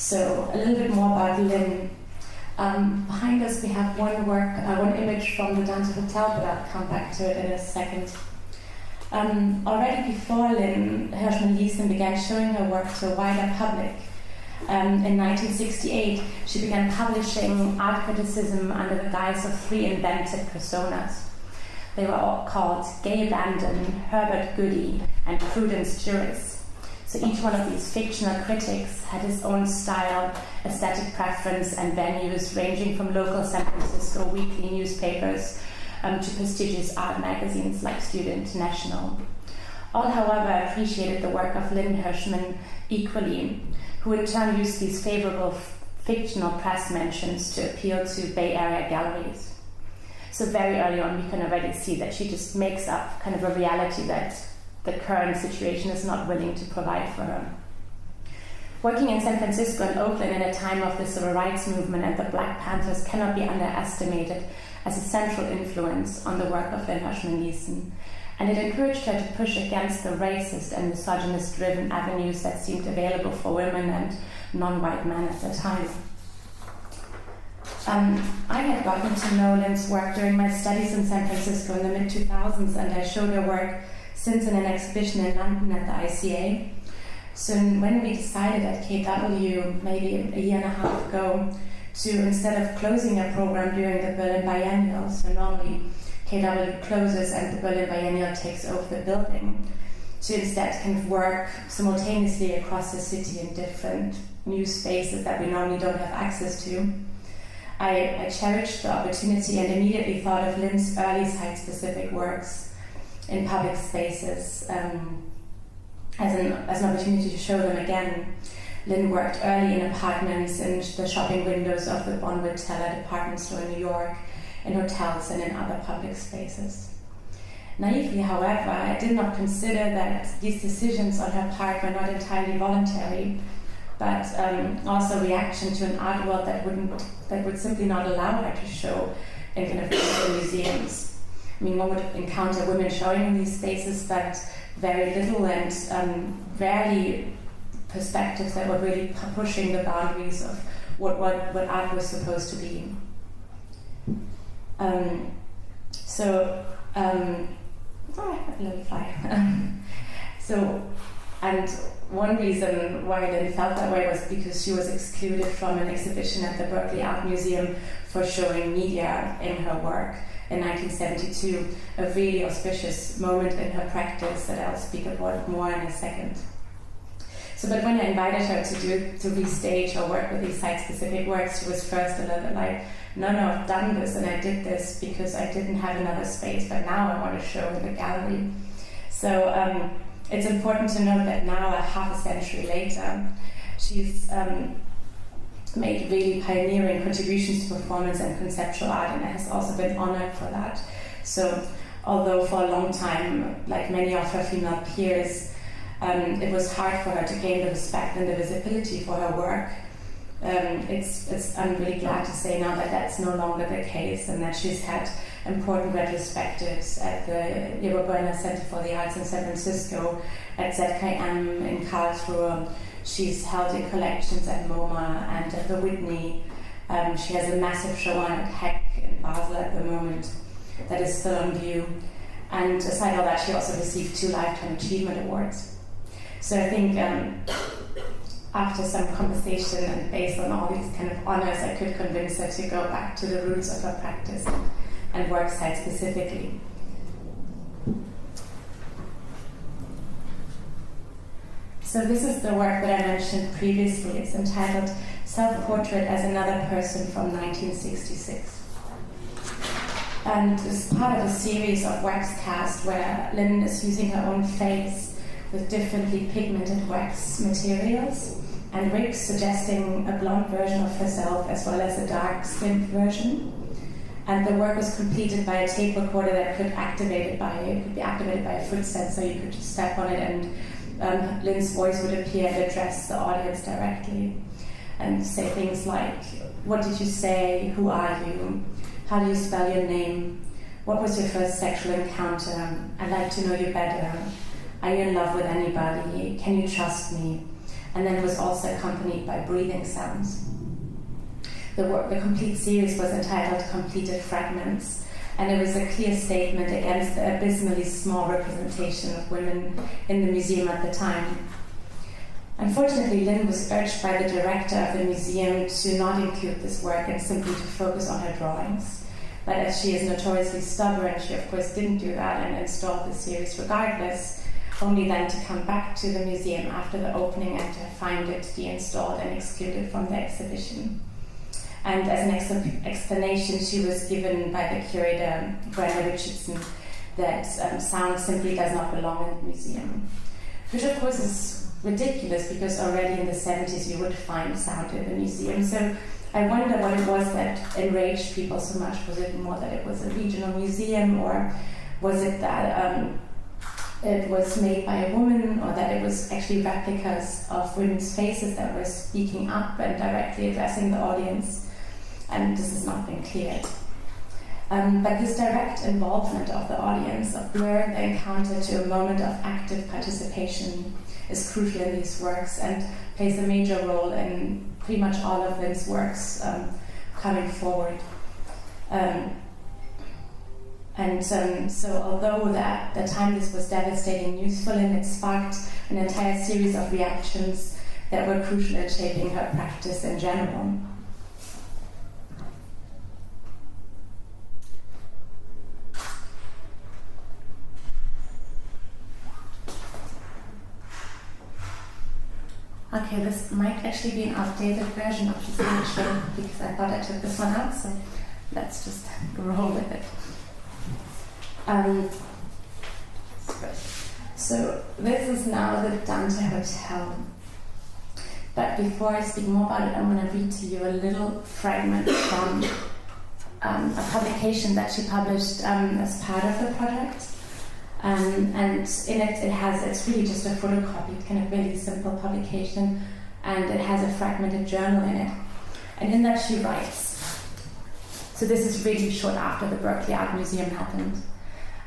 So a little bit more about Lynn. Behind us we have one image from the Dante Hotel, but I'll come back to it in a second. Already before Lynn Hirschman-Leeson began showing her work to a wider public, in 1968 she began publishing art criticism under the guise of 3 invented personas. They were all called Gay Abandon, Herbert Goody, and Prudence Juris. So each one of these fictional critics had his own style, aesthetic preference, and venues ranging from local San Francisco weekly newspapers to prestigious art magazines like Student International. All, however, appreciated the work of Lynn Hirschman equally, who in turn used these favorable fictional press mentions to appeal to Bay Area galleries. So very early on we can already see that she just makes up kind of a reality that the current situation is not willing to provide for her. Working in San Francisco and Oakland in a time of the Civil Rights Movement and the Black Panthers cannot be underestimated as a central influence on the work of Lynn Hirschman-Leeson, and it encouraged her to push against the racist and misogynist-driven avenues that seemed available for women and non-white men at the time. I had gotten to know Lynn's work during my studies in San Francisco in the mid-2000s, and I showed her work since in an exhibition in London at the ICA. So when we decided at KW, maybe a year and a half ago, to instead of closing a program during the Berlin Biennial, so normally KW closes and the Berlin Biennial takes over the building, to instead kind of work simultaneously across the city in different new spaces that we normally don't have access to. I cherished the opportunity and immediately thought of Lynn's early site-specific works in public spaces as an opportunity to show them again. Lynn worked early in apartments, in the shopping windows of the Bonwood Teller department store in New York, in hotels and in other public spaces. Naively, however, I did not consider that these decisions on her part were not entirely voluntary, but also a reaction to an art world that would simply not allow her to show in kind of museums. I mean, one would encounter women showing in these spaces, but very little and rarely perspectives that were really pushing the boundaries of what art was supposed to be. And one reason why Lynn felt that way was because she was excluded from an exhibition at the Berkeley Art Museum for showing media in her work in 1972, a really auspicious moment in her practice that I'll speak about more in a second. So, but when I invited her to restage her work with these site-specific works, she was first a little bit like, no, I've done this and I did this because I didn't have another space, but now I want to show in the gallery. So it's important to note that now, a half a century later, she's made really pioneering contributions to performance and conceptual art, and has also been honored for that. So although for a long time, like many of her female peers, it was hard for her to gain the respect and the visibility for her work, I'm really glad to say now that that's no longer the case, and that she's had important retrospectives at the Roberta Center for the Arts in San Francisco, at ZKM in Karlsruhe. She's held in collections at MoMA and at the Whitney. She has a massive show on at Heck in Basel at the moment that is still on view. And aside all that, she also received 2 Lifetime Achievement Awards. So I think after some conversation and based on all these kind of honors, I could convince her to go back to the roots of her practice and work site specifically. So this is the work that I mentioned previously. It's entitled Self-Portrait as Another Person from 1966. And it's part of a series of wax casts where Lynn is using her own face with differently pigmented wax materials and wigs suggesting a blonde version of herself as well as a dark-skinned version. And the work was completed by a tape recorder that could be activated by a foot sensor. You could just step on it and Lynn's voice would appear and address the audience directly and say things like, what did you say? Who are you? How do you spell your name? What was your first sexual encounter? I'd like to know you better. Are you in love with anybody? Can you trust me? and then it was also accompanied by breathing sounds. The complete series was entitled Completed Fragments, and it was a clear statement against the abysmally small representation of women in the museum at the time. Unfortunately, Lynn was urged by the director of the museum to not include this work and simply to focus on her drawings. But as she is notoriously stubborn, she of course didn't do that and installed the series regardless, only then to come back to the museum after the opening and to find it deinstalled and excluded from the exhibition. And as an explanation, she was given by the curator, Brenda Richardson, that sound simply does not belong in the museum. Which of course is ridiculous, because already in the 70s you would find sound in the museum. So I wonder what it was that enraged people so much. Was it more that it was a regional museum, or was it that it was made by a woman, or that it was actually replicas of women's faces that were speaking up and directly addressing the audience? And this has not been cleared. But this direct involvement of the audience, of blurring the encounter to a moment of active participation, is crucial in these works and plays a major role in pretty much all of Lynn's works coming forward. So although at the time this was devastating news for Lynn, it sparked an entire series of reactions that were crucial in shaping her practice in general. Okay, this might actually be an outdated version of this picture, because I thought I took this one out, so let's just roll with it. So this is now the Dante Hotel. But before I speak more about it, I'm going to read to you a little fragment from a publication that she published as part of the project. And in it, it's really just a photocopy, kind of really simple publication, and it has a fragmented journal in it. And in that she writes, so this is really short after the Berkeley Art Museum happened.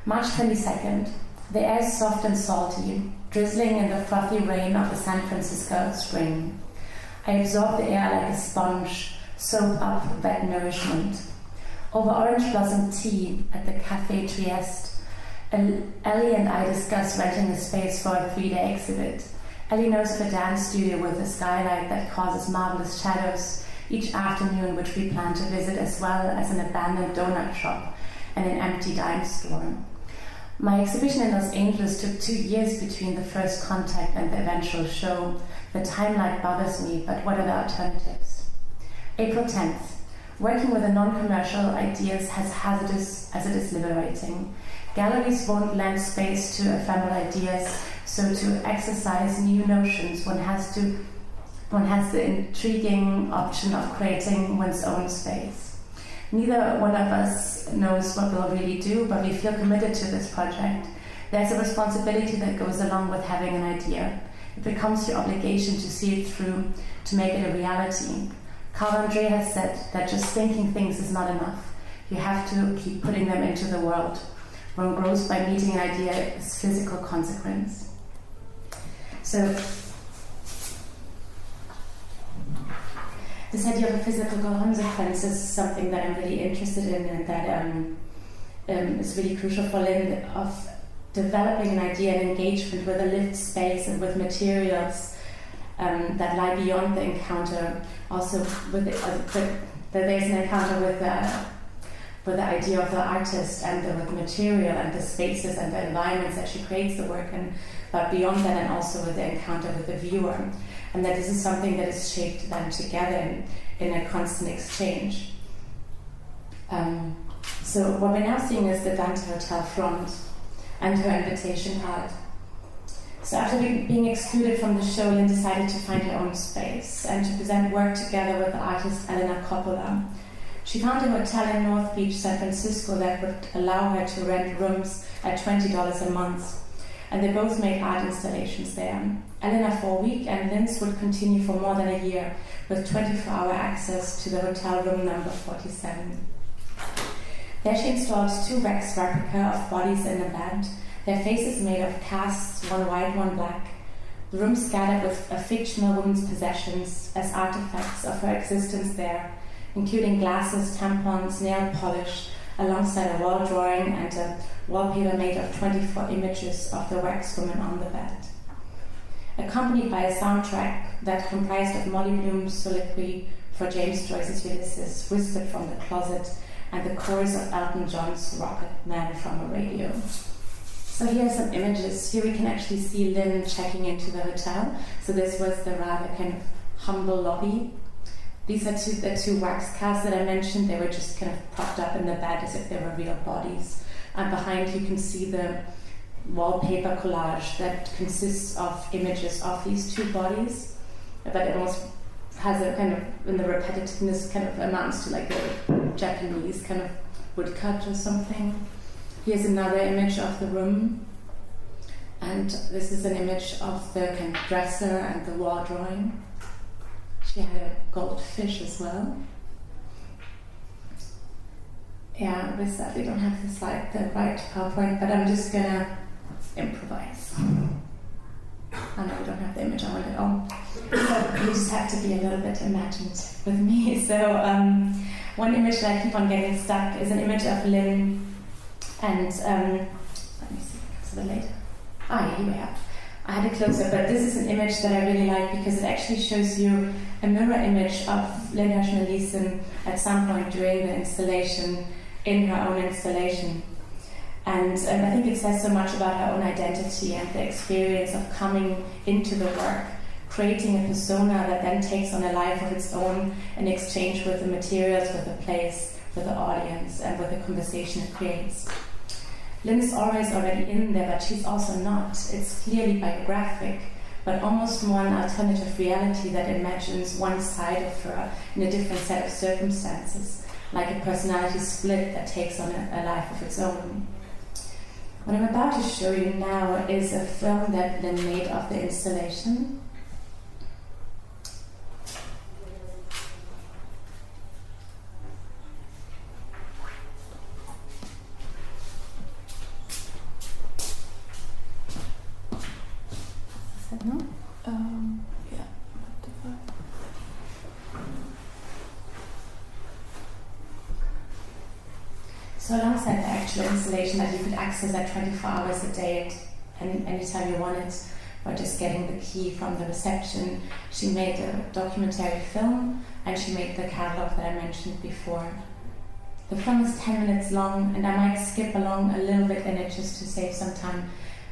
March 22nd, the air is soft and salty, drizzling in the frothy rain of the San Francisco spring. I absorb the air like a sponge, soak up wet nourishment. Over orange blossom tea at the Café Trieste, Ellie and I discuss renting a space for a 3-day exhibit. Ellie knows of a dance studio with a skylight that causes marvelous shadows each afternoon, which we plan to visit, as well as an abandoned donut shop and an empty dime store. My exhibition in Los Angeles took 2 years between the first contact and the eventual show. The timeline bothers me, but what are the alternatives? April 10th. Working with a non-commercial ideas has hazardous as it is liberating. Galleries won't lend space to ephemeral ideas, so to exercise new notions, one has the intriguing option of creating one's own space. Neither one of us knows what we'll really do, but we feel committed to this project. There's a responsibility that goes along with having an idea. It becomes your obligation to see it through, to make it a reality. Carl Andre has said that just thinking things is not enough. You have to keep putting them into the world. One grows by meeting an idea as physical consequence. So, this idea of a physical consequence is something that I'm really interested in, and that is really crucial for Lynn, of developing an idea and engagement with a lived space and with materials that lie beyond the encounter. Also, with that there's an encounter with the idea of the artist and with the material and the spaces and the environments that she creates the work in, but beyond that, and also with the encounter with the viewer, and that this is something that is shaped then together in a constant exchange. So what we're now seeing is the Dante Hotel front and her invitation card. So after being excluded from the show, Lynn decided to find her own space and to present work together with the artist Elena Coppola. She found a hotel in North Beach, San Francisco that would allow her to rent rooms at $20 a month, and they both made art installations there. Elena for a week, and Lynn's would continue for more than a year with 24-hour access to the hotel room number 47. There she installed 2 wax replica of bodies in a bed, their faces made of casts, one white, one black. The room scattered with a fictional woman's possessions as artifacts of her existence there, including glasses, tampons, nail polish, alongside a wall drawing and a wallpaper made of 24 images of the wax woman on the bed. Accompanied by a soundtrack that comprised of Molly Bloom's soliloquy for James Joyce's Ulysses, whispered from the closet, and the chorus of Elton John's Rocket Man from a radio. So here are some images. Here we can actually see Lynn checking into the hotel. So this was the rather kind of humble lobby. These are the two wax casts that I mentioned. They were just kind of propped up in the bed as if they were real bodies. And behind you can see the wallpaper collage that consists of images of these two bodies. But it almost has a kind of, in the repetitiveness, kind of amounts to like a Japanese kind of woodcut or something. Here's another image of the room. And this is an image of the kind of dresser and the wall drawing. She had a goldfish as well. Yeah, we sadly don't have the slide, the right PowerPoint, but I'm just gonna improvise. I know we don't have the image I wanted on. So you just have to be a little bit imaginative with me. So one image that I keep on getting stuck is an image of Lynn and let me see, it's a bit later. Here we are. I had a close-up, but this is an image that I really like because it actually shows you a mirror image of Lynn Hirschman-Leeson at some point during the installation, in her own installation. And I think it says so much about her own identity and the experience of coming into the work, creating a persona that then takes on a life of its own in exchange with the materials, with the place, with the audience, and with the conversation it creates. Lynn is always already in there, but she's also not. It's clearly biographic, but almost more an alternative reality that imagines one side of her in a different set of circumstances, like a personality split that takes on a life of its own. What I'm about to show you now is a film that Lynn made of the installation. No? Yeah. So alongside the actual installation that you could access at 24 hours a day and anytime you wanted, or just getting the key from the reception, she made a documentary film and she made the catalog that I mentioned before. The film is 10 minutes long and I might skip along a little bit in it just to save some time.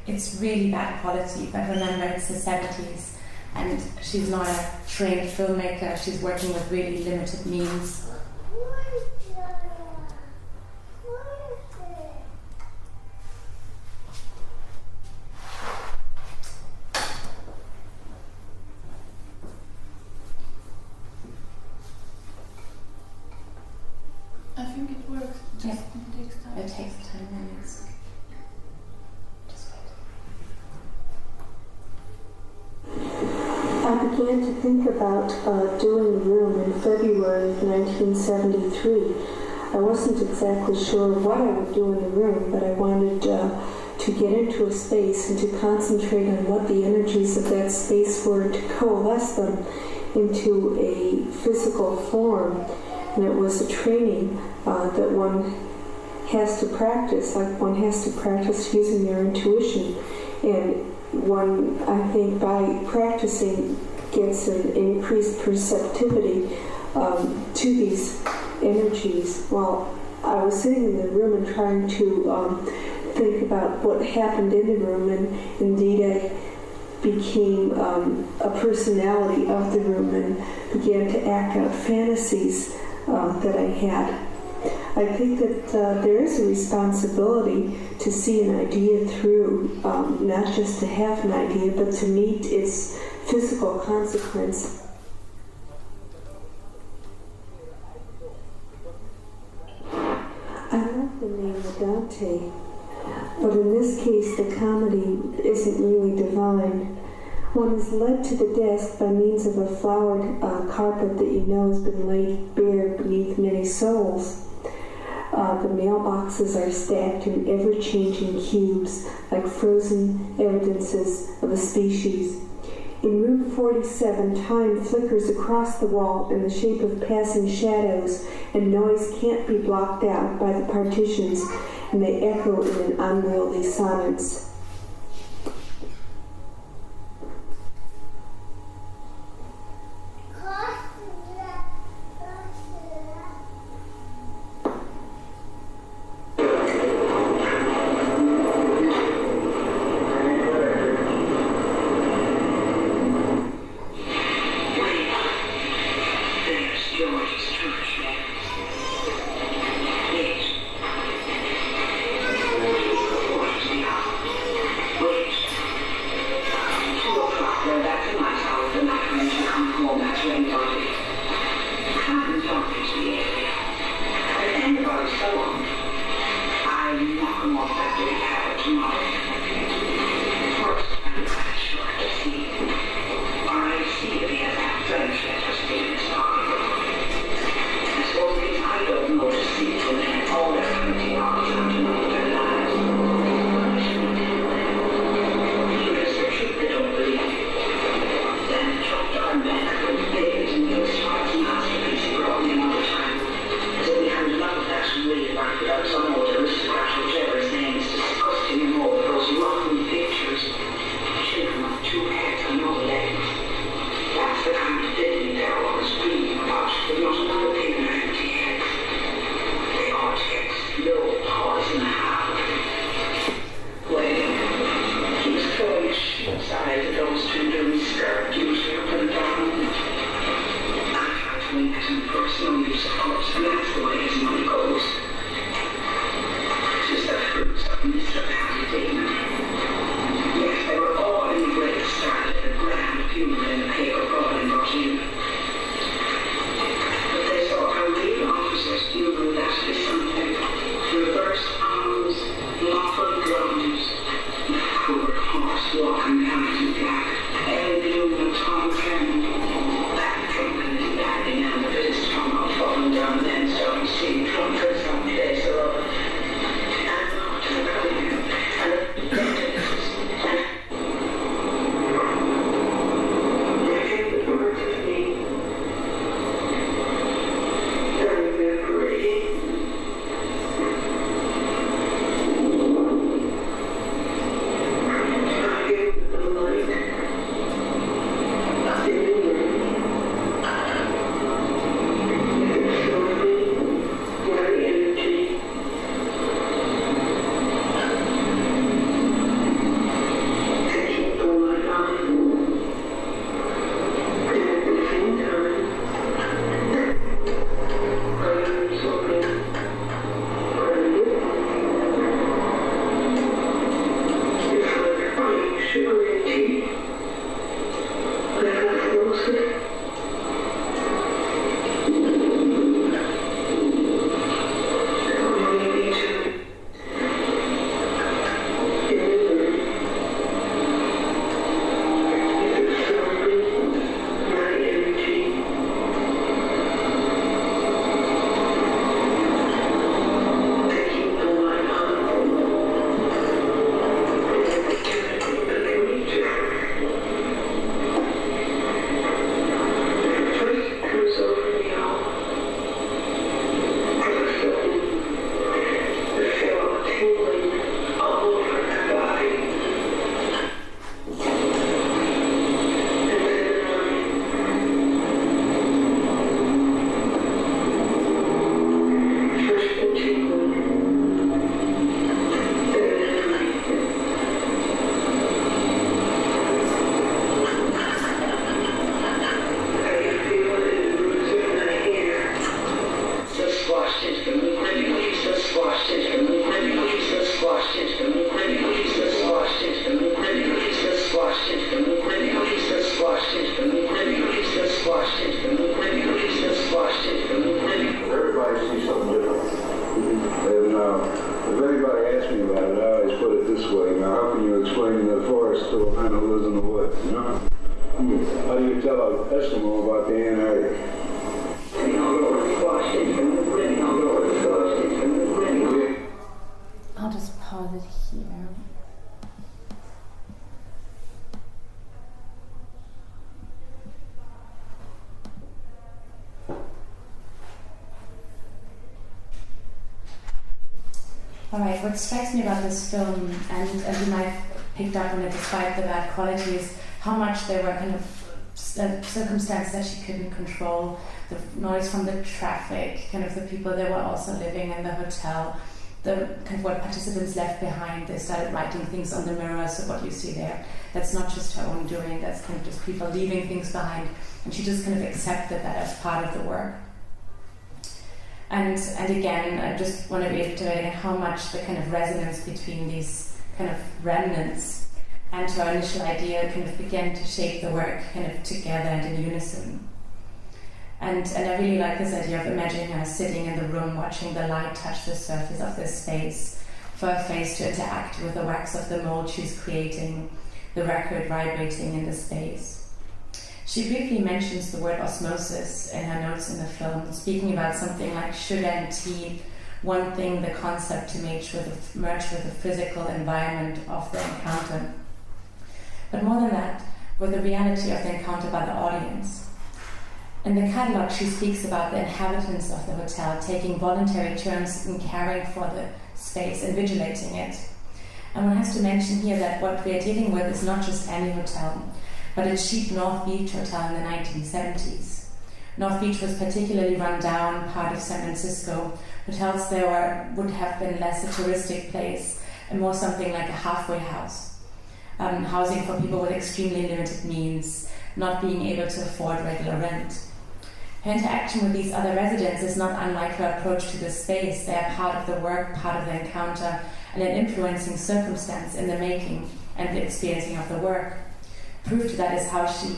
It's really bad quality, but remember it's the 70s and she's not a trained filmmaker, she's working with really limited means. I think it works. Yeah. It takes time. It takes 10 minutes. I began to think about doing the room in February of 1973. I wasn't exactly sure what I would do in the room, but I wanted to get into a space and to concentrate on what the energies of that space were and to coalesce them into a physical form. And it was a training that one has to practice, like one has to practice using their intuition. And one, I think, by practicing gets an increased perceptivity to these energies. While I was sitting in the room and trying to think about what happened in the room, and indeed I became a personality of the room and began to act out fantasies that I had. I think that there is a responsibility to see an idea through, not just to have an idea, but to meet its physical consequence. I love the name Dante, but in this case the comedy isn't really divine. One is led to the desk by means of a flowered carpet that you know has been laid bare beneath many souls. The mailboxes are stacked in ever-changing cubes, like frozen evidences of a species. In Route 47, time flickers across the wall in the shape of passing shadows, and noise can't be blocked out by the partitions, and they echo in an unwieldy sonance. How do you tell an Eskimo about the Antarctic? pause it here. Alright, what strikes me about this film, and you might have picked up on it despite the bad quality, is how much there were kind of circumstances that she couldn't control. The noise from the traffic, kind of the people that were also living in the hotel, the kind of what participants left behind. They started writing things on the mirrors, so what you see there, that's not just her own doing, that's kind of just people leaving things behind, and she just kind of accepted that as part of the work. And again, I just want to reiterate how much the kind of resonance between these kind of remnants and her initial idea kind of began to shape the work kind of together and in unison. And I really like this idea of imagining her sitting in the room, watching the light touch the surface of this space, for her face to interact with the wax of the mold she's creating, the record vibrating in the space. She briefly mentions the word osmosis in her notes in the film, speaking about something like sugar and tea, one thing, the concept to merge with the physical environment of the encounter. But more than that, with the reality of the encounter by the audience. In the catalogue, she speaks about the inhabitants of the hotel taking voluntary turns in caring for the space and vigilating it. And one has to mention here that what we are dealing with is not just any hotel, but a cheap North Beach hotel in the 1970s. North Beach was particularly run down, part of San Francisco. Hotels there would have been less a touristic place and more something like a halfway house. Housing for people with extremely limited means, not being able to afford regular rent. Her interaction with these other residents is not unlike her approach to the space. They are part of the work, part of the encounter, and an influencing circumstance in the making and the experiencing of the work. Proof to that is how she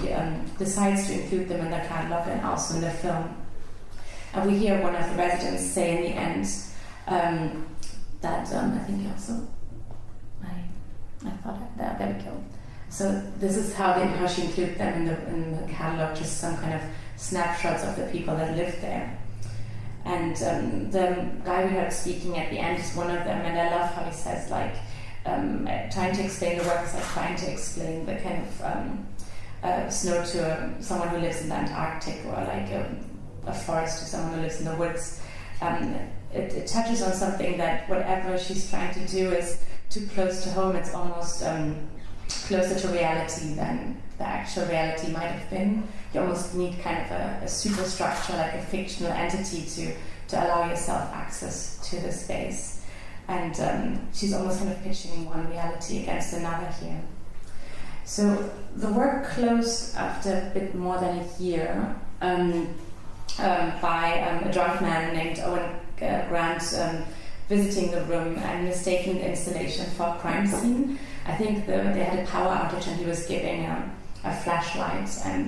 decides to include them in the catalogue and also in the film. And we hear one of the residents say in the end that I think also I thought that there we go. So this is how she includes them in the catalogue, just some kind of snapshots of the people that lived there. And the guy we heard speaking at the end is one of them, and I love how he says, like, trying to explain the work is like trying to explain the kind of snow to someone who lives in the Antarctic, or like a forest to someone who lives in the woods. It touches on something that whatever she's trying to do is too close to home. It's almost closer to reality than the actual reality might have been. You almost need kind of a superstructure, like a fictional entity to allow yourself access to the space. And she's almost kind of pitching one reality against another here. So the work closed after a bit more than a year by a drunk man named Owen Grant visiting the room and mistaking the installation for a crime scene. I think they had a power outage and he was giving a flashlight, and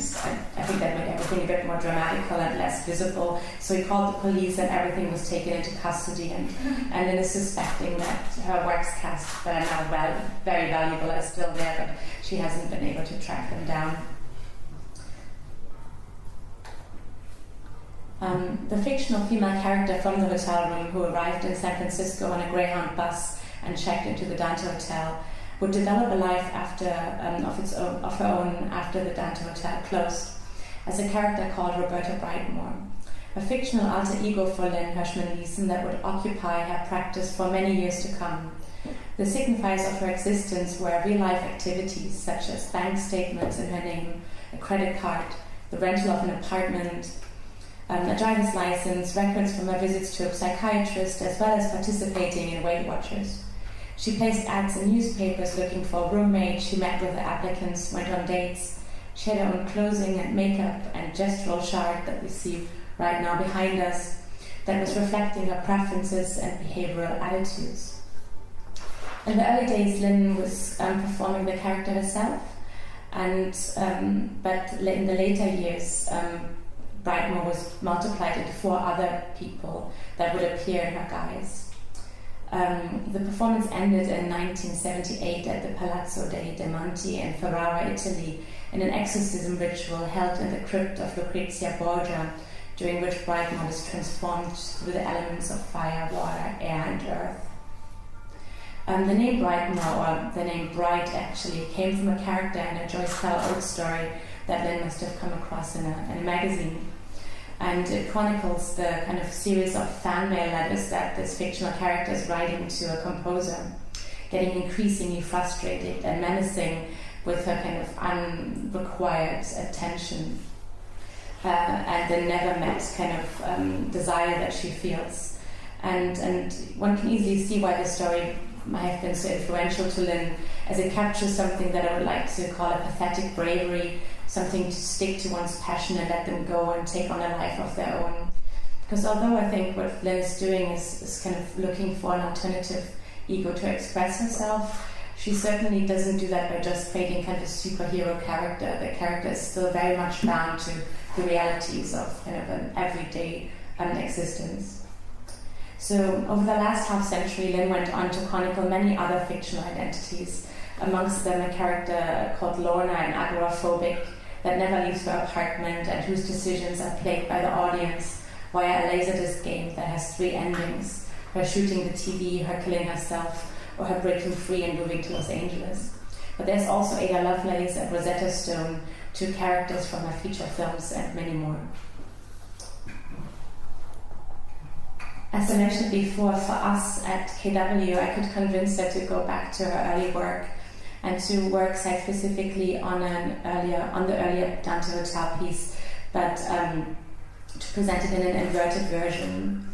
I think that made everything a bit more dramatical and less visible. So he called the police and everything was taken into custody, and Lynn is suspecting that her wax casts that are now very valuable are still there, but she hasn't been able to track them down. The fictional female character from the hotel room who arrived in San Francisco on a Greyhound bus and checked into the Dante Hotel would develop a life of her own after the Dante Hotel closed, as a character called Roberta Brightmore, a fictional alter ego for Lynn Hirschman-Leeson that would occupy her practice for many years to come. The signifiers of her existence were real-life activities such as bank statements in her name, a credit card, the rental of an apartment, a driver's license, records from her visits to a psychiatrist, as well as participating in Weight Watchers. She placed ads in newspapers looking for a roommate. She met with the applicants, went on dates. She had her own clothing and makeup and gestural chart that we see right now behind us that was reflecting her preferences and behavioral attitudes. In the early days, Lynn was performing the character herself, but in the later years, Brightmore was multiplied into 4 other people that would appear in her guise. The performance ended in 1978 at the Palazzo dei Demanti in Ferrara, Italy, in an exorcism ritual held in the crypt of Lucrezia Borgia, during which Brightmore was transformed through the elements of fire, water, air, and earth. The name Brighton, or the name Bright, actually came from a character in a Joyce Carol Oates story that Lynn must have come across in a magazine. And it chronicles the kind of series of fan mail letters that this fictional character is writing to a composer, getting increasingly frustrated and menacing with her kind of unrequired attention and the never met kind of desire that she feels. And one can easily see why the story might have been so influential to Lynn, as it captures something that I would like to call a pathetic bravery, something to stick to one's passion and let them go and take on a life of their own. Because although I think what Lynn is doing is kind of looking for an alternative ego to express herself, she certainly doesn't do that by just creating kind of a superhero character. The character is still very much bound to the realities of kind of an everyday existence. So over the last half century, Lynn went on to chronicle many other fictional identities, amongst them a character called Lorna, an agoraphobic that never leaves her apartment and whose decisions are played by the audience via a laserdisc game that has 3 endings: her shooting the TV, her killing herself, or her breaking free and moving to Los Angeles. But there's also Ada Lovelace and Rosetta Stone, 2 characters from her feature films, and many more. As I mentioned before, for us at KW, I could convince her to go back to her early work and to work site-specifically on the earlier Dante Hotel piece, but to present it in an inverted version.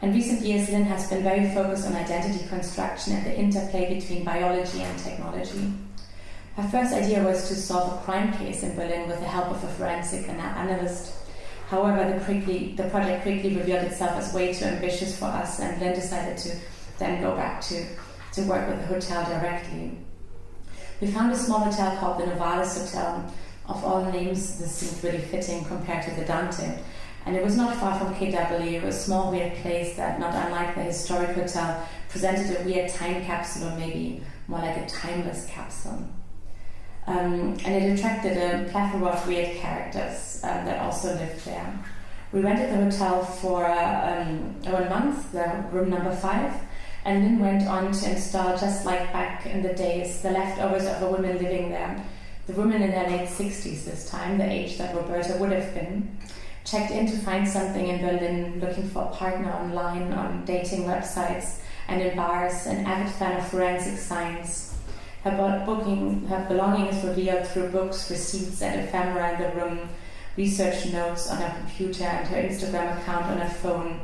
In recent years, Lynn has been very focused on identity construction and the interplay between biology and technology. Her first idea was to solve a crime case in Berlin with the help of a forensic analyst. However, the project quickly revealed itself as way too ambitious for us, and Lynn decided to then go back to work with the hotel directly. We found a small hotel called the Novalis Hotel. Of all names, this seemed really fitting compared to the Dante. And it was not far from KW, a small weird place that, not unlike the historic hotel, presented a weird time capsule, or maybe more like a timeless capsule. And it attracted a plethora of weird characters that also lived there. We rented the hotel for 1 month, the room number 5, and then went on to install, just like back in the days, the leftovers of the women living there. The women in their late 60s this time, the age that Roberta would have been, checked in to find something in Berlin, looking for a partner online, on dating websites, and in bars, an avid fan of forensic science. Her belongings revealed through books, receipts, and ephemera in the room, research notes on her computer, and her Instagram account on her phone.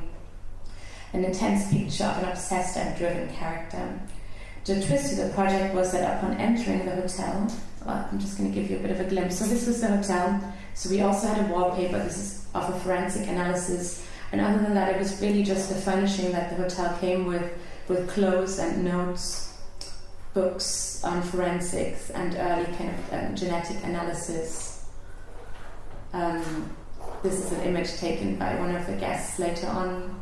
An intense picture of an obsessed and driven character. The twist to the project was that upon entering the hotel, well, I'm just going to give you a bit of a glimpse. So this was the hotel. So we also had a wallpaper. This is of a forensic analysis. And other than that, it was really just the furnishing that the hotel came with clothes and notes, books on forensics and early kind of genetic analysis. This is an image taken by one of the guests later on.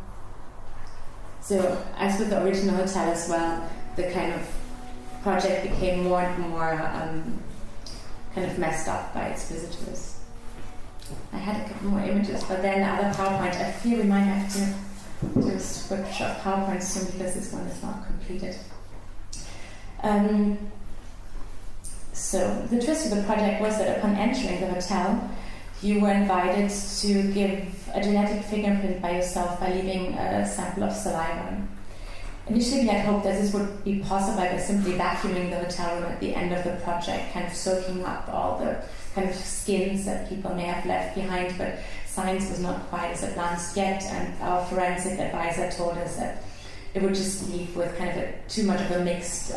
So, as with the original hotel as well, the kind of project became more and more kind of messed up by its visitors. I had a couple more images, but then the other PowerPoint, I fear we might have to do a switch of PowerPoint soon because this one is not completed. So the twist of the project was that upon entering the hotel, you were invited to give a genetic fingerprint by yourself by leaving a sample of saliva. Initially, we had hoped that this would be possible by simply vacuuming the hotel room at the end of the project, kind of soaking up all the kind of skins that people may have left behind, but science was not quite as advanced yet, and our forensic advisor told us that it would just leave with kind of too much of a mixed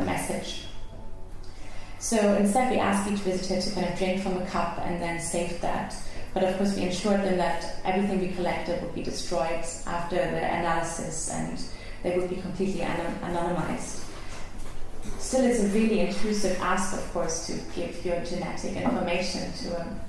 message. So instead we asked each visitor to kind of drink from a cup and then saved that. But of course we ensured them that everything we collected would be destroyed after the analysis and they would be completely anonymized. Still, it's a really intrusive ask, of course, to give your genetic information to a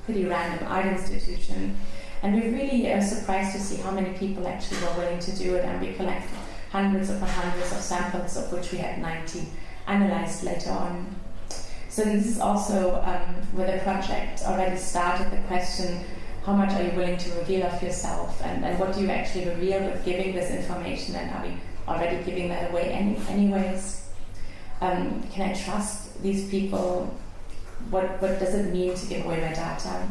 pretty random art institution. And we're really surprised to see how many people actually were willing to do it, and we collected hundreds upon hundreds of samples, of which we had 90 analyzed later on. So this is also where the project already started, the question, how much are you willing to reveal of yourself, and what do you actually reveal with giving this information, and are we already giving that away anyways? Can I trust these people? What does it mean to give away my data?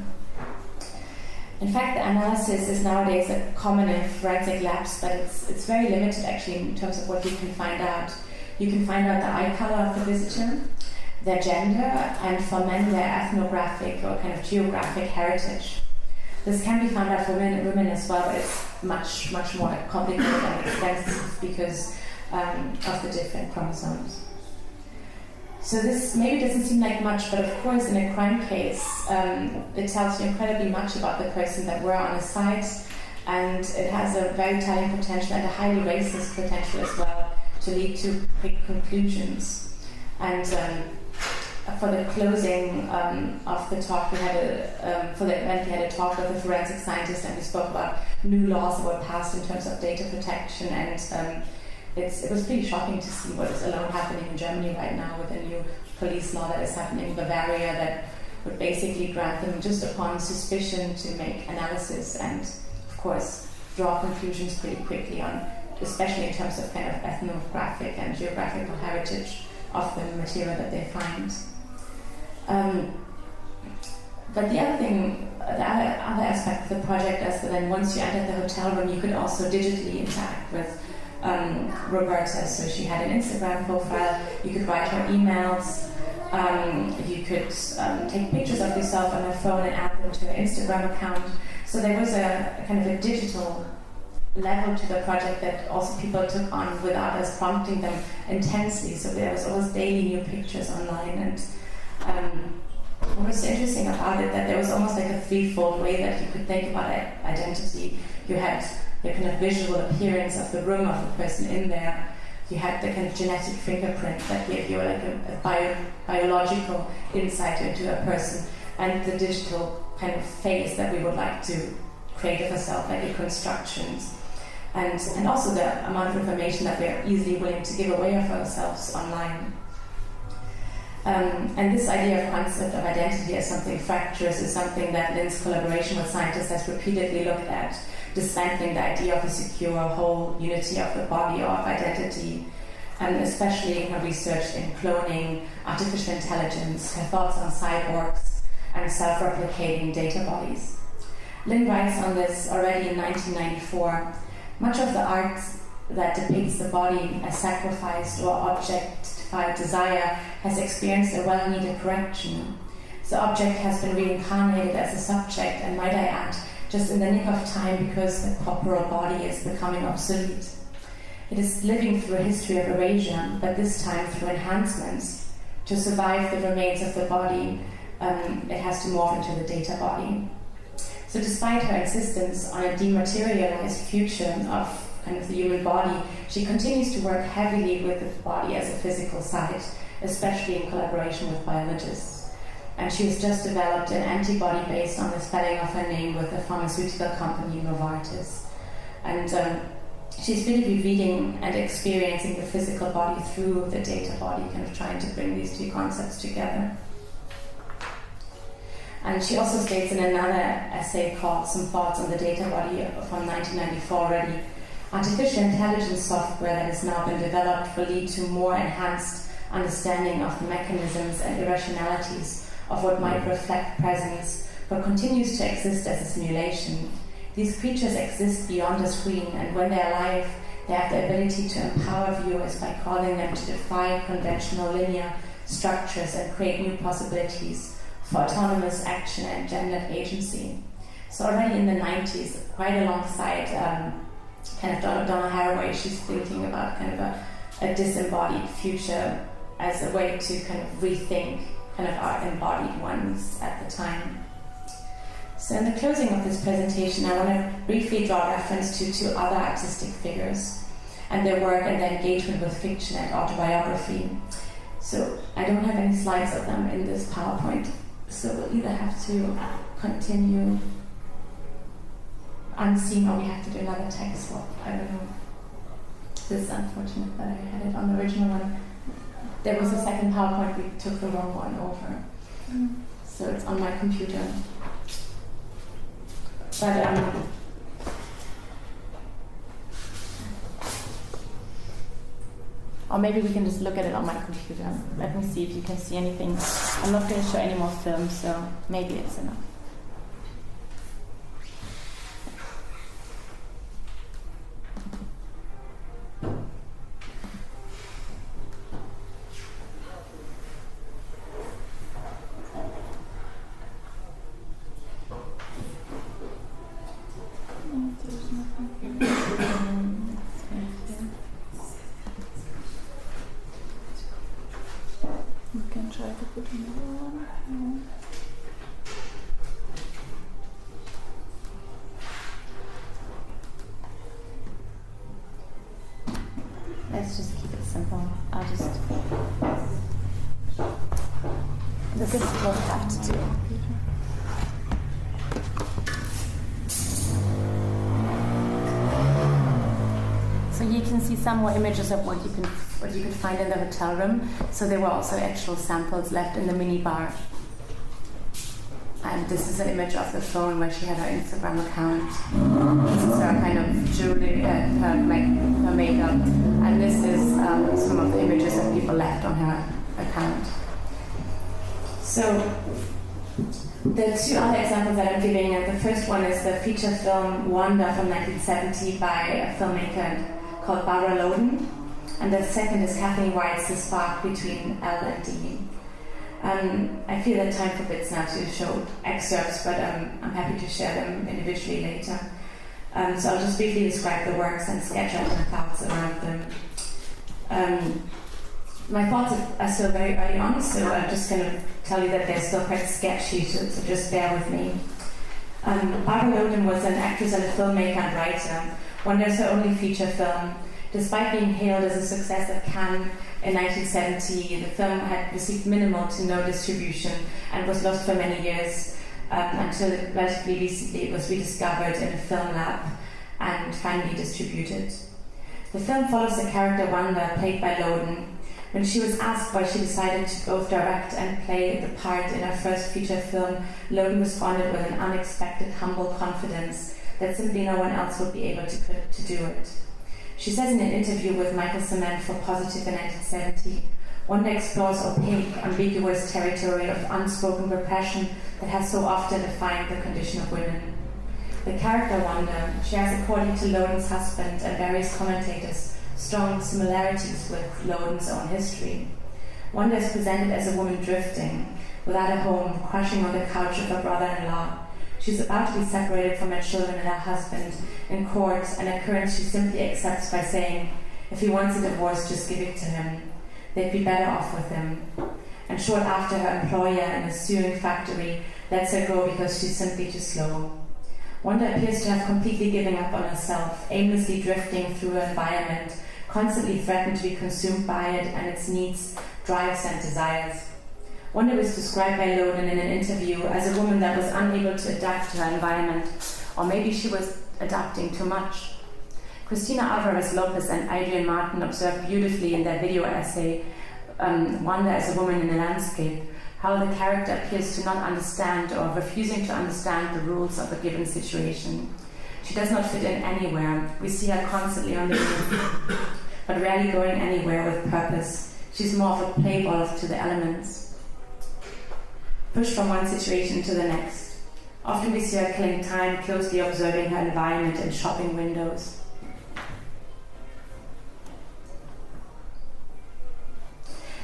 In fact, the analysis is nowadays common in forensic labs, but it's very limited actually in terms of what you can find out. You can find out the eye color of the visitor, their gender, and for men, their ethnographic or kind of geographic heritage. This can be found out for women as well, but it's much, much more complicated and expensive because of the different chromosomes. So this maybe doesn't seem like much, but of course in a crime case, it tells you incredibly much about the person that were on a site, and it has a very telling potential and a highly racist potential as well to lead to quick conclusions. And for the closing of the talk, we had for the event we had a talk with a forensic scientist, and we spoke about new laws that were passed in terms of data protection, and it was pretty shocking to see what is alone happening in Germany right now with a new police law that is happening in Bavaria that would basically grant them just upon suspicion to make analysis and, of course, draw conclusions pretty quickly on, especially in terms of kind of ethnographic and geographical heritage of the material that they find. But the other thing, the other aspect of the project is that then once you entered the hotel room, you could also digitally interact with Roberta. So she had an Instagram profile, you could write her emails, you could take pictures of yourself on her phone and add them to her Instagram account. So there was a kind of a digital level to the project that also people took on without us prompting them intensely. So there was always daily new pictures online, and what was interesting about it that there was almost like a threefold way that you could think about identity. You had the kind of visual appearance of the room of the person in there. You had the kind of genetic fingerprint that gave you like a biological insight into a person, and the digital kind of face that we would like to create of ourselves, like reconstructions, and also the amount of information that we're easily willing to give away of ourselves online. And this idea of concept of identity as something fractious is something that Lynn's collaboration with scientists has repeatedly looked at, dismantling the idea of a secure, whole unity of the body or of identity, and especially in her research in cloning, artificial intelligence, her thoughts on cyborgs, and self-replicating data bodies. Lynn writes on this already in 1994. Much of the art that depicts the body as sacrificed or objectified desire has experienced a well-needed correction. The object has been reincarnated as a subject, and might I add, just in the nick of time because the corporal body is becoming obsolete. It is living through a history of erasure, but this time through enhancements. To survive the remains of the body, it has to morph into the data body. So despite her insistence on a dematerialized future of kind of the human body, she continues to work heavily with the body as a physical site, especially in collaboration with biologists. And she has just developed an antibody based on the spelling of her name with the pharmaceutical company Novartis. And she's really revealing and experiencing the physical body through the data body, kind of trying to bring these two concepts together. And she also states in another essay called Some Thoughts on the Data Body from 1994 already, artificial intelligence software that has now been developed will lead to more enhanced understanding of the mechanisms and irrationalities of what might reflect presence, but continues to exist as a simulation. These creatures exist beyond the screen, and when they're alive, they have the ability to empower viewers by calling them to defy conventional linear structures and create new possibilities for autonomous action and gendered agency. So already in the 90s, quite alongside kind of Donna Haraway, she's thinking about kind of a disembodied future as a way to kind of rethink kind of our embodied ones at the time. So in the closing of this presentation, I want to briefly draw reference to two other artistic figures and their work and their engagement with fiction and autobiography. So I don't have any slides of them in this PowerPoint, so we'll either have to continue unseen or we have to do another text swap. I don't know. This is unfortunate that I had it on the original one. There was a second PowerPoint, we took the wrong one over. So it's on my computer. But Or maybe we can just look at it on my computer. Let me see if you can see anything. I'm not going to show any more films, so maybe it's enough. There's nothing. We can try to put another one. Let's just keep it simple. I'll just... This is what I have to do. So you can see some more images of what you could find in the hotel room. So there were also actual samples left in the mini bar. And this is an image of the phone where she had her Instagram account. This is her kind of jewelry, her makeup. And this is some of the images that people left on her account. So the two other examples that I'm giving, the first one is the feature film Wanda from 1970 by a filmmaker called Barbara Loden. And the second is Kathleen White's The Spark Between L and D. I feel that time forbids now to show excerpts, but I'm happy to share them individually later. So I'll just briefly describe the works and sketch out my thoughts around them. My thoughts are still very early on, so I'm just going to tell you that they're still quite sketchy, so just bear with me. Barbara Loden was an actress and a filmmaker and writer. Wanda's her only feature film. Despite being hailed as a success at Cannes in 1970, the film had received minimal to no distribution and was lost for many years until relatively recently it was rediscovered in a film lab and finally distributed. The film follows the character Wanda, played by Loden. When she was asked why she decided to both direct and play the part in her first feature film, Loden responded with an unexpected, humble confidence that simply no one else would be able to do it. She says in an interview with Michael Cement for Positive in 1970, Wanda explores opaque, ambiguous territory of unspoken repression that has so often defined the condition of women. The character Wanda shares, according to Loden's husband and various commentators, strong similarities with Loden's own history. Wanda is presented as a woman drifting, without a home, crushing on the couch of her brother-in-law. She's about to be separated from her children and her husband in court, an occurrence she simply accepts by saying, if he wants a divorce, just give it to him. They'd be better off with him. And short after, her employer in a sewing factory lets her go because she's simply too slow. Wanda appears to have completely given up on herself, aimlessly drifting through her environment, constantly threatened to be consumed by it and its needs, drives and desires. Wanda was described by Loden in an interview as a woman that was unable to adapt to her environment, or maybe she was adapting too much. Christina Alvarez Lopez and Adrian Martin observed beautifully in their video essay, Wanda as a Woman in the Landscape, how the character appears to not understand or refusing to understand the rules of a given situation. She does not fit in anywhere. We see her constantly on the move, but rarely going anywhere with purpose. She's more of a play ball to the elements, pushed from one situation to the next. Often we see her killing time, closely observing her environment in shopping windows.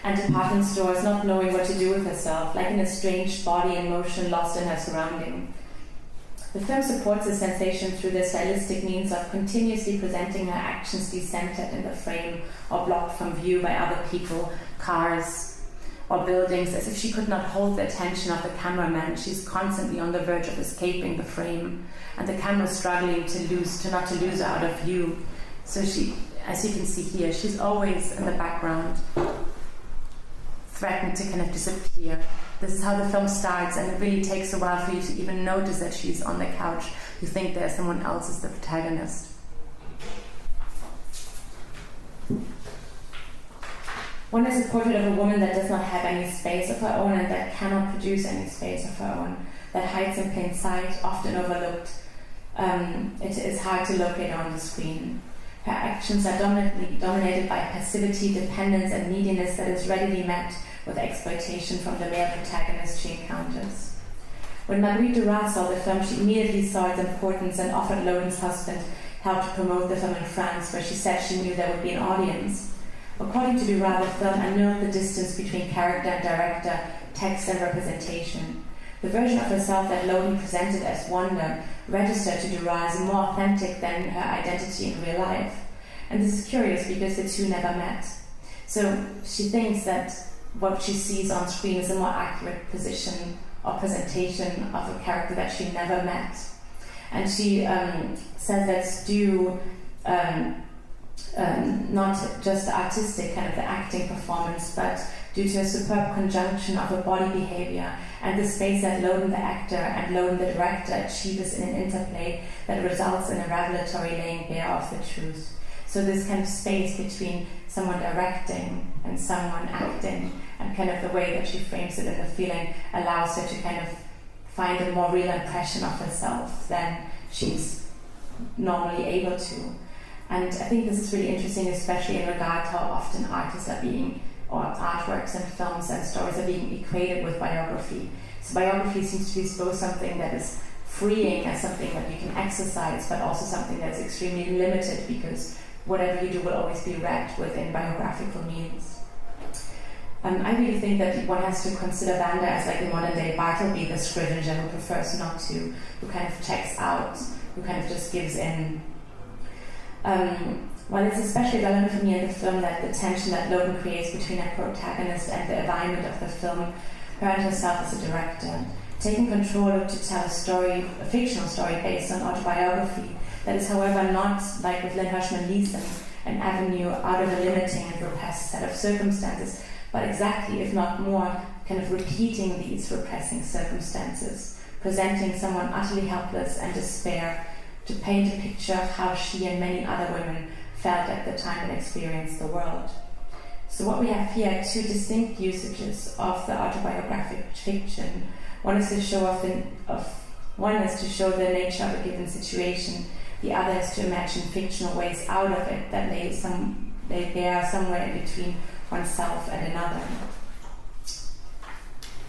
And department stores, not knowing what to do with herself, like an estranged body in motion, lost in her surrounding. The film supports the sensation through the stylistic means of continuously presenting her actions decentered in the frame or blocked from view by other people, cars, or buildings, as if she could not hold the attention of the cameraman. She's constantly on the verge of escaping the frame, and the camera struggling not to lose her out of view. So she, as you can see here, she's always in the background, threatened to kind of disappear. This is how the film starts, and it really takes a while for you to even notice that she's on the couch. You think there's someone else as the protagonist. One is a portrait of a woman that does not have any space of her own and that cannot produce any space of her own, that hides in plain sight, often overlooked. It is hard to locate her on the screen. Her actions are dominated by passivity, dependence, and neediness that is readily met with exploitation from the male protagonist she encounters. When Marguerite Duras saw the film, she immediately saw its importance and offered Loden's husband help to promote the film in France, where she said she knew there would be an audience. According to Duras, the film annulled the distance between character and director, text and representation. The version of herself that Loden presented as Wanda registered to Duras as more authentic than her identity in real life. And this is curious because the two never met. So she thinks that what she sees on screen is a more accurate position or presentation of a character that she never met. And she says that's due not just the artistic, kind of the acting performance, but due to a superb conjunction of her body behavior and the space that Loden the actor and Loden the director achieves in an interplay that results in a revelatory laying bare of the truth. So this kind of space between someone directing and someone acting, and kind of the way that she frames it in the feeling allows her to kind of find a more real impression of herself than she's normally able to. And I think this is really interesting, especially in regard to how often artists are being, or artworks and films and stories are being equated with biography. So biography seems to be both something that is freeing as something that you can exercise, but also something that is extremely limited because whatever you do will always be read within biographical means. I really think that one has to consider Wanda as like a modern-day Bartleby, the scrivener who prefers not to, who kind of checks out, who kind of just gives in. While it's especially relevant for me in the film that the tension that Loden creates between her protagonist and the environment of the film, her and herself as a director, taking control to tell a story, a fictional story based on autobiography, that is, however, not, like with Lynn Hirschman-Leeson, an avenue out of a limiting and repressed set of circumstances, but exactly, if not more, kind of repeating these repressing circumstances, presenting someone utterly helpless and despair to paint a picture of how she and many other women felt at the time and experienced the world. So what we have here are two distinct usages of the autobiographic fiction. One is to show the nature of a given situation. The other is to imagine fictional ways out of it that lay bare somewhere in between oneself and another.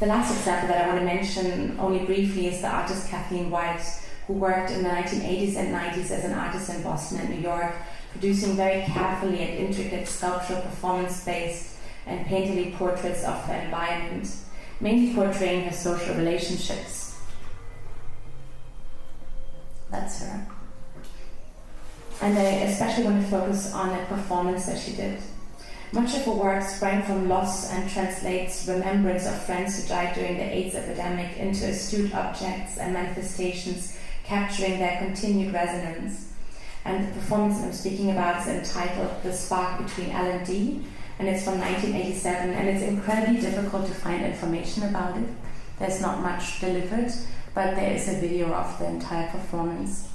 The last example that I want to mention only briefly is the artist Kathleen White, who worked in the 1980s and 90s as an artist in Boston and New York, producing very carefully and intricate sculptural performance-based and painterly portraits of her environment, mainly portraying her social relationships. That's her. And I especially want to focus on a performance that she did. Much of her work sprang from loss and translates remembrance of friends who died during the AIDS epidemic into astute objects and manifestations, capturing their continued resonance. And the performance I'm speaking about is entitled The Spark Between L and D, and it's from 1987, and it's incredibly difficult to find information about it. There's not much delivered, but there is a video of the entire performance.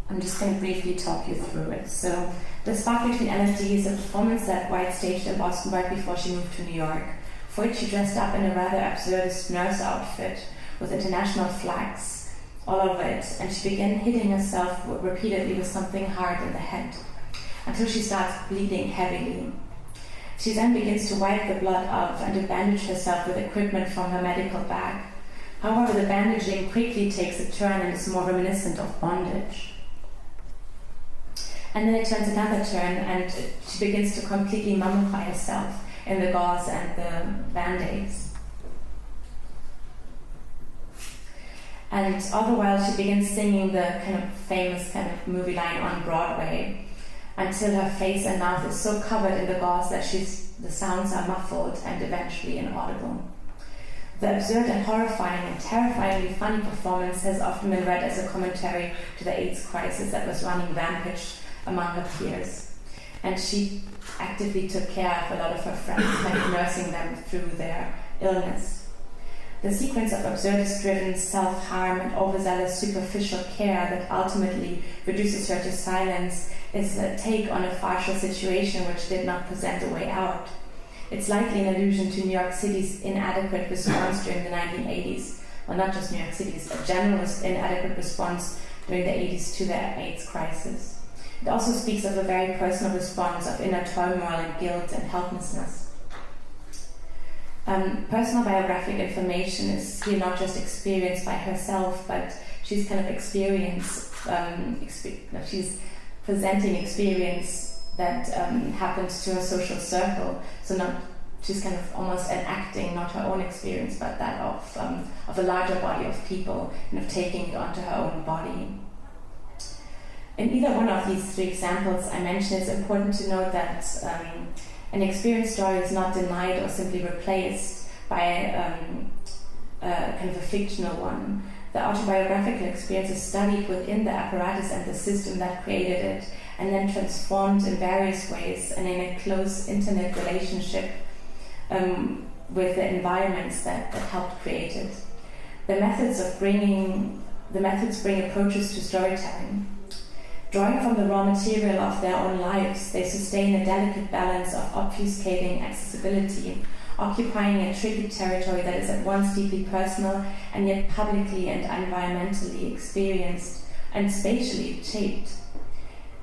I'm just going to briefly talk you through it. So, The Spark Between L and D is a performance that White staged in Boston right before she moved to New York, for which she dressed up in a rather absurdist nurse outfit with international flags all over it, and she began hitting herself repeatedly with something hard in the head, until she starts bleeding heavily. She then begins to wipe the blood off and to bandage herself with equipment from her medical bag. However, the bandaging quickly takes a turn and is more reminiscent of bondage. And then it turns another turn, and she begins to completely mummify herself in the gauze and the band-aids. And all the while she begins singing the kind of famous kind of movie line on Broadway, until her face and mouth is so covered in the gauze that the sounds are muffled and eventually inaudible. The absurd and horrifying and terrifyingly funny performance has often been read as a commentary to the AIDS crisis that was running rampage among her peers. And she actively took care of a lot of her friends, kind of nursing them through their illness. The sequence of absurdist-driven self-harm and overzealous superficial care that ultimately reduces her to silence is a take on a partial situation which did not present a way out. It's likely an allusion to New York City's inadequate response during the 1980s. Well, not just New York City's, a general inadequate response during the 80s to the AIDS crisis. It also speaks of a very personal response of inner turmoil and guilt and helplessness. Personal biographic information is here not just experienced by herself, but she's kind of she's presenting experience that happens to her social circle. So she's kind of almost enacting not her own experience, but that of a larger body of people, and of taking it onto her own body. In either one of these three examples I mentioned, it's important to note that an experience story is not denied or simply replaced by a kind of a fictional one. The autobiographical experience is studied within the apparatus and the system that created it, and then transformed in various ways and in a close intimate relationship with the environments that helped create it. The methods bring approaches to storytelling. Drawing from the raw material of their own lives, they sustain a delicate balance of obfuscating accessibility, occupying a tricky territory that is at once deeply personal and yet publicly and environmentally experienced and spatially shaped.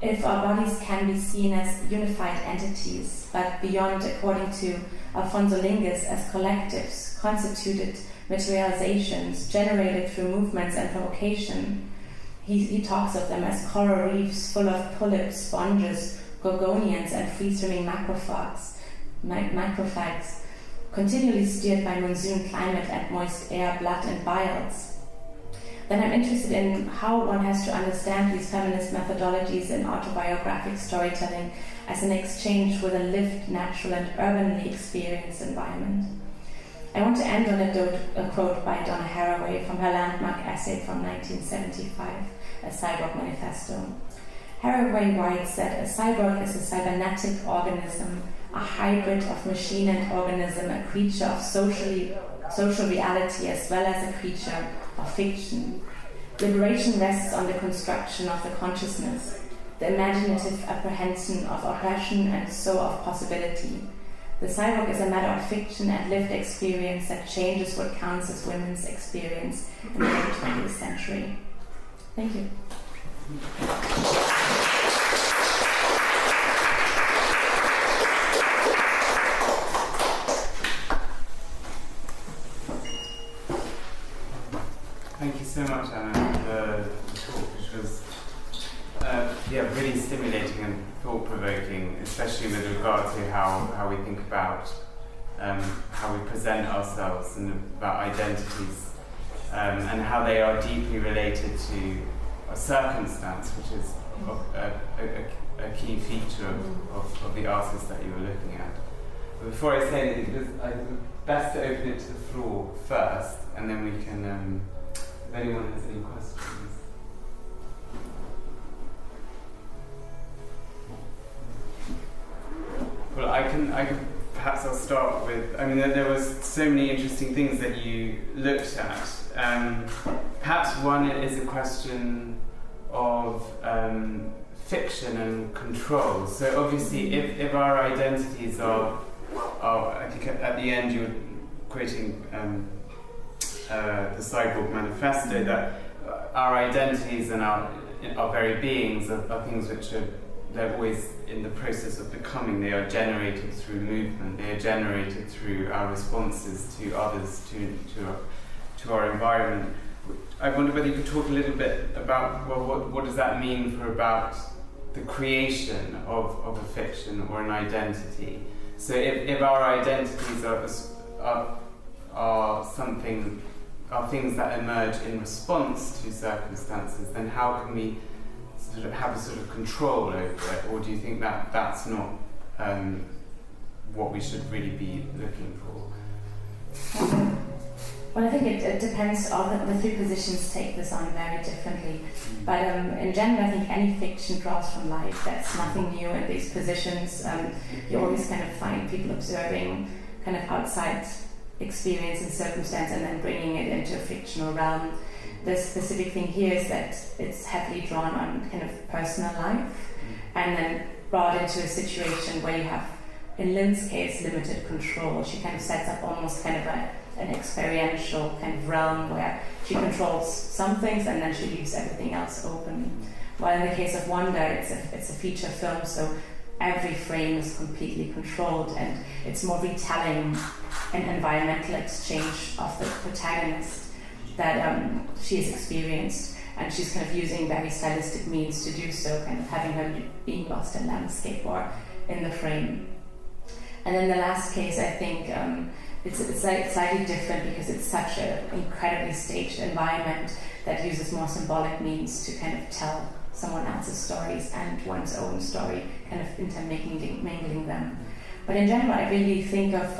If our bodies can be seen as unified entities, but beyond, according to Alfonso Lingus, as collectives, constituted materializations generated through movements and provocation, he talks of them as coral reefs full of polyps, sponges, gorgonians, and free-swimming macrophages, continually steered by monsoon climate and moist air, blood, and biles. Then I'm interested in how one has to understand these feminist methodologies in autobiographic storytelling as an exchange with a lived, natural, and urbanly experienced environment. I want to end on a quote by Donna Haraway from her landmark essay from 1975, A Cyborg Manifesto. Haraway writes that a cyborg is a cybernetic organism, a hybrid of machine and organism, a creature of social reality as well as a creature of fiction. Liberation rests on the construction of the consciousness, the imaginative apprehension of oppression and so of possibility. The cyborg is a matter of fiction and lived experience that changes what counts as women's experience in the late 20th century. Thank you. Thank you so much, Anna, for the talk, which was really stimulating and thought-provoking, especially with regard to how we think about how we present ourselves and about identities, and how they are deeply related to a circumstance, which is a key feature of the artist that you were looking at. But before I say anything, it's best to open it to the floor first, and then we can, if anyone has any questions. Well, I can perhaps I'll start with, there was so many interesting things that you looked at. Perhaps one is a question of fiction and control. So obviously if our identities are I think at the end you were quoting the Cyborg Manifesto, that our identities and our very beings are things which they're always in the process of becoming. They are generated through movement. They are generated through our responses to others, to our environment. I wonder whether you could talk a little bit about, well, what does that mean about the creation of a fiction or an identity? So if our identities are things that emerge in response to circumstances, then how can we sort of have a sort of control over it, or do you think that that's not what we should really be looking for? Well, I think it depends. The three positions take this on very differently. But in general, I think any fiction draws from life. That's nothing new in these positions. You always kind of find people observing kind of outside experience and circumstance and then bringing it into a fictional realm. The specific thing here is that it's heavily drawn on kind of personal life and then brought into a situation where you have, in Lynn's case, limited control. She kind of sets up almost kind of an experiential kind of realm where she controls some things and then she leaves everything else open. While in the case of Wanda, it's a feature film, so every frame is completely controlled and it's more retelling an environmental exchange of the protagonist that she has experienced, and she's kind of using very stylistic means to do so, kind of having her being lost in landscape or in the frame. And then the last case, I think it's like slightly different because it's such an incredibly staged environment that uses more symbolic means to kind of tell someone else's stories and one's own story, kind of intermingling them. But in general, I really think of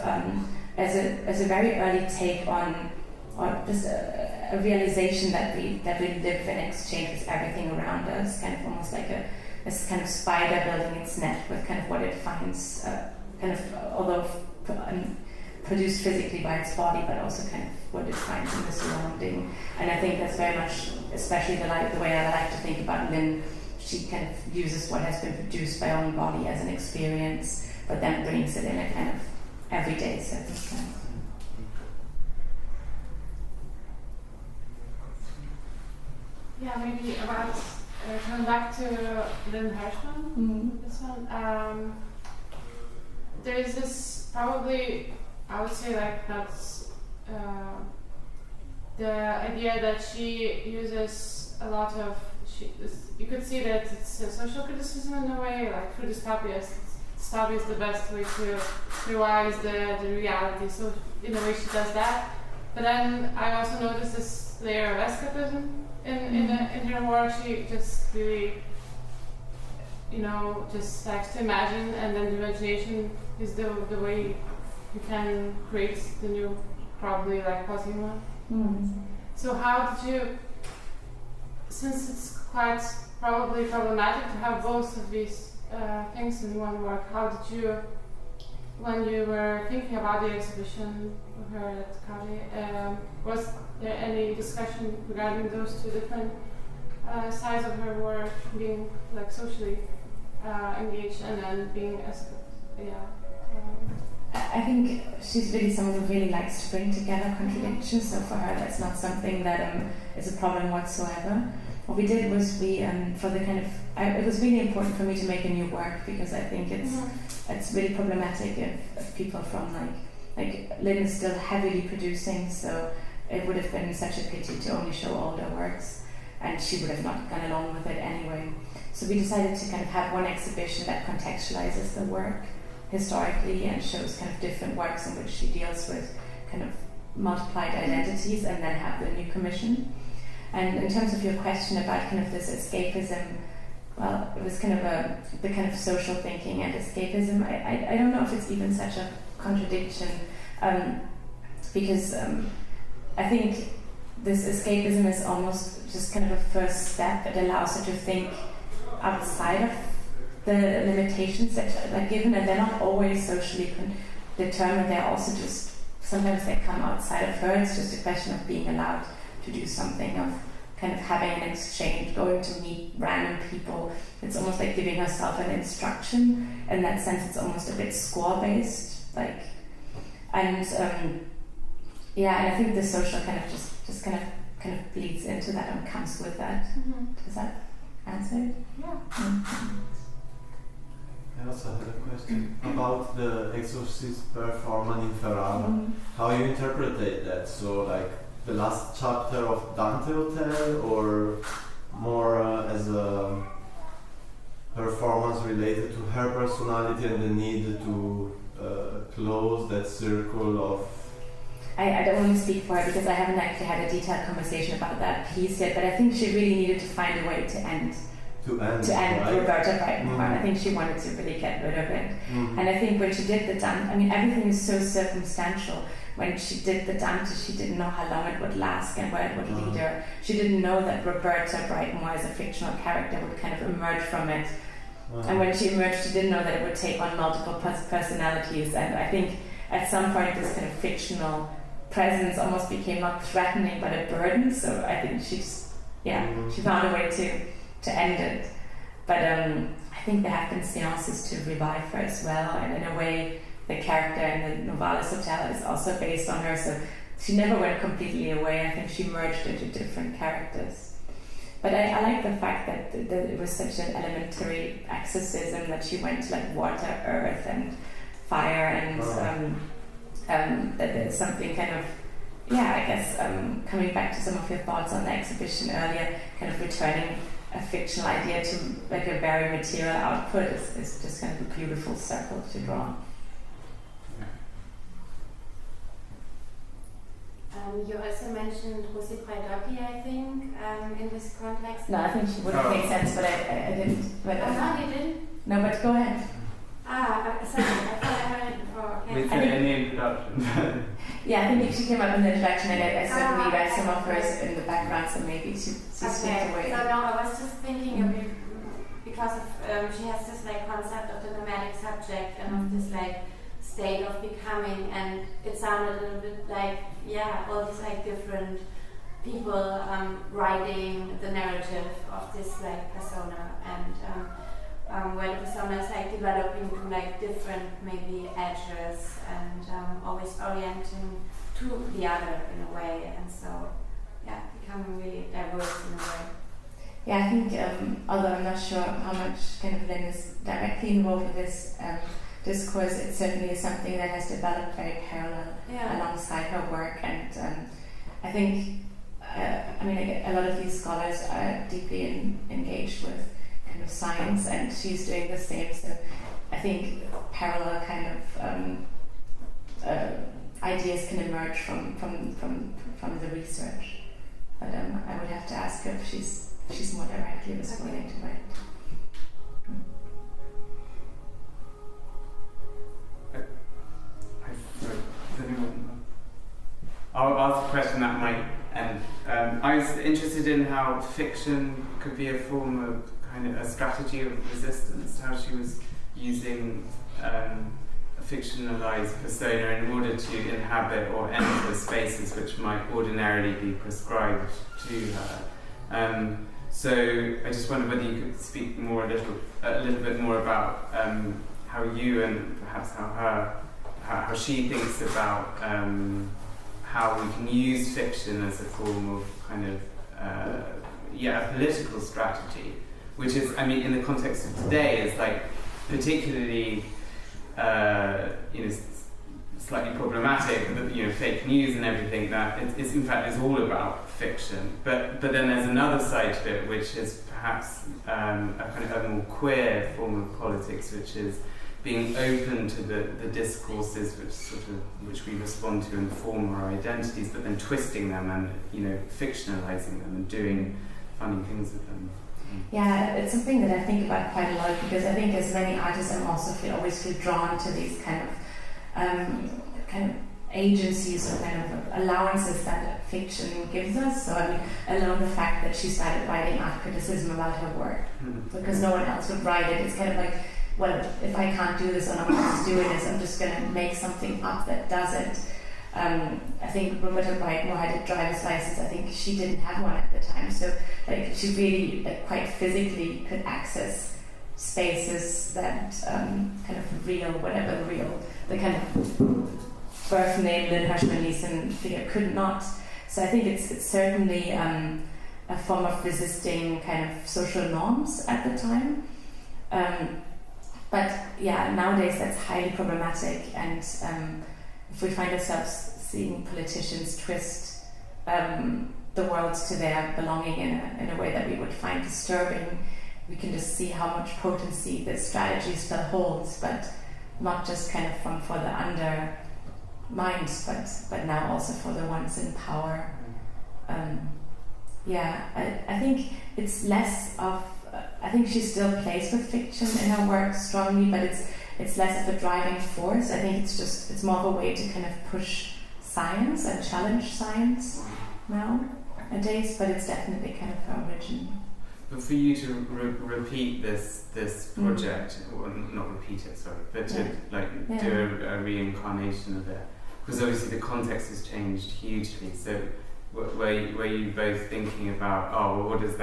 as a very early take on just a realization that we live in exchange with everything around us, kind of almost like this kind of spider building its net with kind of what it finds, kind of although produced physically by its body, but also kind of what it finds in the surrounding. And I think that's very much, especially the way I like to think about Lynn, she kind of uses what has been produced by her own body as an experience, but then brings it in a kind of everyday circumstance. Yeah, maybe about coming back to Lynn Hirschman, this one. There's this probably, I would say, like that's the idea that she uses a lot of. You could see that it's a social criticism in a way, like through dystopias. Dystopia is the best way to revise the reality. So in a way, she does that. But then I also noticed this layer of escapism in her work. She just really, just likes to imagine, and then the imagination is the way you can create the new, probably like post-human. So how did you, since it's quite probably problematic to have both of these things in one work, how did you, when you were thinking about the exhibition of her at Kali, was there any discussion regarding those two different sides of her work, being like socially engaged and then being I think she's really someone who really likes to bring together contradictions, so for her that's not something that is a problem whatsoever. What we did was for the kind of, it was really important for me to make a new work because I think it's really problematic if people from like Lynn is still heavily producing, so it would have been such a pity to only show older works, and she would have not gone along with it anyway. So we decided to kind of have one exhibition that contextualizes the work historically and shows kind of different works in which she deals with kind of multiplied identities, and then have the new commission. And in terms of your question about kind of this escapism, well, it was kind of the kind of social thinking and escapism. I don't know if it's even such a contradiction, because I think this escapism is almost just kind of a first step. It allows her to think outside of the limitations that are given, and they're not always socially determined. They're also just, sometimes they come outside of her. It's just a question of being allowed to do something, of kind of having an exchange, going to meet random people. It's almost like giving herself an instruction. In that sense, it's almost a bit score-based, and I think the social kind of just kind of bleeds into that and comes with that. Does that answer it? Yeah. I also had a question about the exorcist performance in Ferrara. How you interpret that? So, like the last chapter of Dante Hotel, or more as a performance related to her personality and the need to close that circle of. I don't want to speak for her because I haven't actually had a detailed conversation about that piece yet, but I think she really needed to find a way to end Right? Roberta right more. I think she wanted to really get rid of it. And I think when she did the Dante, I mean, everything is so circumstantial. When she did the Dante, she didn't know how long it would last and where it would lead her. She didn't know that Roberta Brightmore as a fictional character would kind of emerge from it. And when she emerged, she didn't know that it would take on multiple personalities. And I think at some point this kind of fictional presence almost became not threatening but a burden. So I think she found a way to end it. But I think there have been seances to revive her as well, and in a way the character in the Novalis Hotel is also based on her, so she never went completely away. I think she merged into different characters. But I like the fact that it was such an elementary exorcism that she went to like water, earth, and fire, and that there's something kind of, I guess, coming back to some of your thoughts on the exhibition earlier, kind of returning a fictional idea to like a very material output is just kind of a beautiful circle to draw. You also mentioned Rosi Braidotti, I think, in this context. No, I think she would have made sense, but I didn't. But, no, you didn't? No, but go ahead. Sorry, I thought I heard it before. Okay. It's in the introduction. Yeah, I think she came up in the introduction, and I certainly read some of hers in the background, so maybe she slipped away. So no, I was just thinking of it because of, she has this like concept of the nomadic subject and of this like state of becoming, and it sounded a little bit like all these like different people writing the narrative of this like persona, and where the persona is like developing to like different maybe edges and always orienting to the other in a way, and so becoming really diverse in a way. Yeah, I think although I'm not sure how much kind of Lynn is directly involved with this discourse, it certainly is something that has developed very parallel alongside her work, and I think a lot of these scholars are deeply engaged with kind of science, and she's doing the same. So I think parallel kind of ideas can emerge from the research. But I would have to ask her if she's more directly responding to it. I'll ask a question that might end. I was interested in how fiction could be a form of kind of a strategy of resistance, how she was using a fictionalized persona in order to inhabit or enter spaces which might ordinarily be prescribed to her. So I just wondered whether you could speak more a little bit more about how you and perhaps how she thinks about how we can use fiction as a form of kind of a political strategy, which is, in the context of today, is like particularly slightly problematic. Fake news and everything that it's in fact is all about fiction. But then there's another side to it, which is perhaps a kind of a more queer form of politics, which is being open to the discourses which we respond to and form our identities, but then twisting them and fictionalizing them and doing funny things with them. Yeah, it's something that I think about quite a lot, because I think as many artists I also always feel drawn to these kind of agencies or kind of allowances that fiction gives us. So alone the fact that she started writing art criticism about her work, because no one else would write it. It's kind of like, well, if I can't do this or no one else is doing this, I'm just going to make something up that does it. I think Roberta had a driver's license. I think she didn't have one at the time, so she really quite physically could access spaces that kind of real, the kind of birth name Lynn Hirschman-Nielsen figure could not. So I think it's certainly a form of resisting kind of social norms at the time. But nowadays that's highly problematic, and if we find ourselves seeing politicians twist the world to their belonging in a way that we would find disturbing, we can just see how much potency this strategy still holds, but not just kind of for the undermined, but now also for the ones in power. I think it's less of. I think she still plays with fiction in her work strongly, but it's less of a driving force. I think it's more of a way to kind of push science and challenge science nowadays, but it's definitely kind of her origin. But for you to repeat this project, or not repeat it, sorry, but to do a reincarnation of it, because obviously the context has changed hugely. So were you both thinking about, what does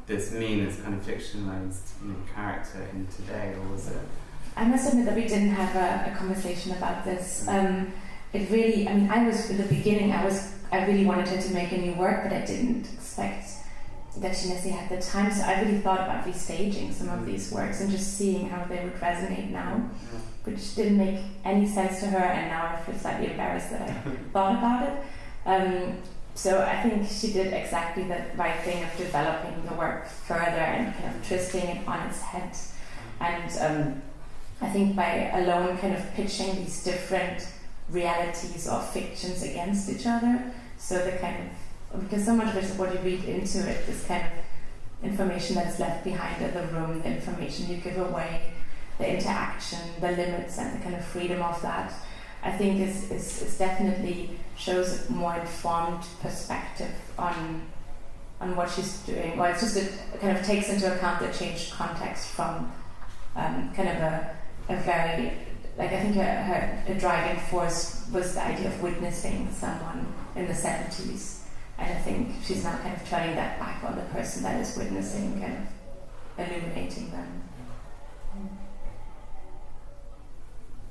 this mean as kind of fictionalized character in today, or was it? I must admit that we didn't have a conversation about this. it really, I mean, I was, in the beginning, I really wanted her to make a new work, but I didn't expect that she necessarily had the time, so I really thought about restaging some of these works and just seeing how they would resonate now, which didn't make any sense to her, and now I feel slightly embarrassed that I thought about it. So I think she did exactly the right thing of developing the work further and kind of twisting it on its head. And I think by alone kind of pitching these different realities or fictions against each other, so the kind of, because so much of it is what you read into it, this kind of information that's left behind in the room, the information you give away, the interaction, the limits and the kind of freedom of that, I think is definitely shows a more informed perspective on what she's doing. Or it's just it kind of takes into account the changed context from kind of a very, like I think a driving force was the idea of witnessing someone in the 70s. And I think she's now kind of turning that back on the person that is witnessing, kind of illuminating them.